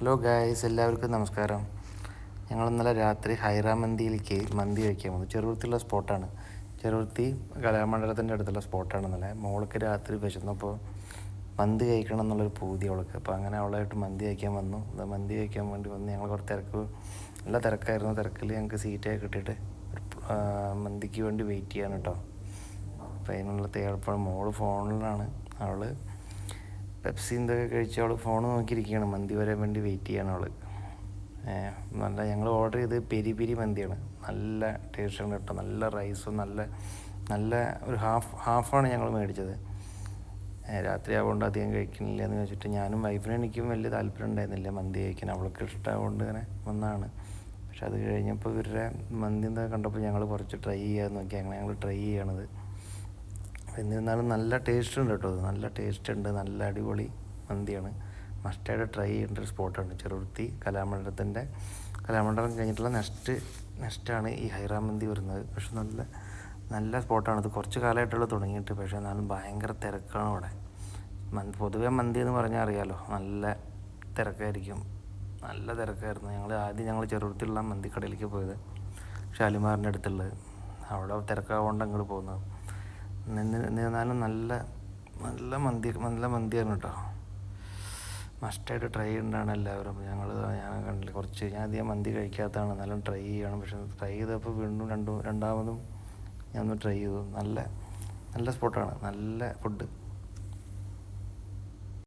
Hello guys, എല്ലാവർക്കും നമസ്കാരം. ഞങ്ങൾ ഇന്നലെ രാത്രി ഹൈറാമന്തിയിലേക്ക് മന്തി കഴിക്കാൻ വന്നു. ചെറുവൃത്തിയുള്ള സ്പോട്ടാണ്. ചെറുവൃത്തി കലാമണ്ഡലത്തിൻ്റെ അടുത്തുള്ള സ്പോട്ടാണ്. ഇന്നലെ മോൾക്ക് രാത്രി വിശന്നപ്പോൾ മന്തി കഴിക്കണം എന്നുള്ളൊരു പൂതി അവൾക്ക്. അപ്പോൾ അങ്ങനെ അവളായിട്ട് മന്തി കഴിക്കാൻ വന്നു. മന്തി കഴിക്കാൻ വേണ്ടി വന്ന് ഞങ്ങൾ കുറച്ച് നല്ല തിരക്കായിരുന്നു. തിരക്കിൽ ഞങ്ങൾക്ക് സീറ്റൊക്കെ കിട്ടിയിട്ട് മന്തിക്ക് വേണ്ടി വെയിറ്റ് ചെയ്യാണ് കേട്ടോ. അപ്പോൾ അതിനുള്ള തയ്യാറെടുപ്പാണ്. മോള് ഫോണിലാണ്. അവൾ പെപ്സി എന്തൊക്കെ കഴിച്ച് അവൾ ഫോൺ നോക്കിയിരിക്കുകയാണ്. മന്തി വരാൻ വേണ്ടി വെയിറ്റ് ചെയ്യാണ് അവൾ. നല്ല ഞങ്ങൾ ഓർഡർ ചെയ്ത് പെരി പെരി മന്തിയാണ്. നല്ല ടേസ്റ്റാണ് കേട്ടോ. നല്ല റൈസും നല്ല ഒരു ഹാഫാണ് ഞങ്ങൾ മേടിച്ചത്. രാത്രി ആവുകൊണ്ട് അധികം കഴിക്കണില്ല എന്ന് വെച്ചിട്ട് ഞാനും വൈഫിനും എനിക്കും വലിയ താല്പര്യം ഉണ്ടായിരുന്നില്ല മന്തി കഴിക്കാൻ. അവൾക്ക് ഇഷ്ടമാവുകൊണ്ട് ഇങ്ങനെ വന്നതാണ്. പക്ഷെ അത് കഴിഞ്ഞപ്പോൾ ഇവരുടെ മന്തി എന്തൊക്കെ കണ്ടപ്പോൾ ഞങ്ങൾ കുറച്ച് ട്രൈ ചെയ്യാമെന്ന് നോക്കി. അങ്ങനെ ഞങ്ങൾ ട്രൈ ചെയ്യണത്. എന്നിരുന്നാലും നല്ല ടേസ്റ്റ് ഉണ്ട് കേട്ടോ. നല്ല ടേസ്റ്റ് ഉണ്ട്. നല്ല അടിപൊളി മന്തിയാണ്. മസ്റ്റായിട്ട് ട്രൈ ചെയ്യേണ്ട ഒരു സ്പോട്ടാണ് ചെറുവൃത്തി കലാമണ്ഡലം കഴിഞ്ഞിട്ടുള്ള നെക്സ്റ്റാണ് ഈ ഹൈറാം മന്തി വരുന്നത്. പക്ഷെ നല്ല സ്പോട്ടാണ്. ഇത് കുറച്ച് കാലമായിട്ടുള്ള തുടങ്ങിയിട്ട്. പക്ഷേ എന്നാലും ഭയങ്കര തിരക്കാണ് ഇവിടെ. പൊതുവേ മന്തി എന്ന് പറഞ്ഞാൽ അറിയാമല്ലോ, നല്ല തിരക്കായിരിക്കും. നല്ല തിരക്കായിരുന്നു. ഞങ്ങൾ ചെറുവൃത്തിയുള്ള മന്തിക്കടയിലേക്ക് പോയത്, ഷാലിമാറിൻ്റെ അടുത്തുള്ളത്. അവിടെ തിരക്കാവുകൊണ്ട് അങ്ങോട്ട് പോകുന്നത്. എന്നിരുന്നാലും നല്ല മന്തിയാണ് കേട്ടോ. മസ്റ്റായിട്ട് ട്രൈ ചെയ്യേണ്ടതാണ് എല്ലാവരും. ഞാൻ കണ്ടില്ല, ഞാൻ അധികം മന്തി കഴിക്കാത്തതാണ്. എന്നാലും ട്രൈ ചെയ്യണം. പക്ഷെ ട്രൈ ചെയ്തപ്പോൾ വീണ്ടും രണ്ടാമതും ഞാൻ ഒന്ന് ട്രൈ ചെയ്തു. നല്ല സ്പോട്ടാണ്. നല്ല ഫുഡ്.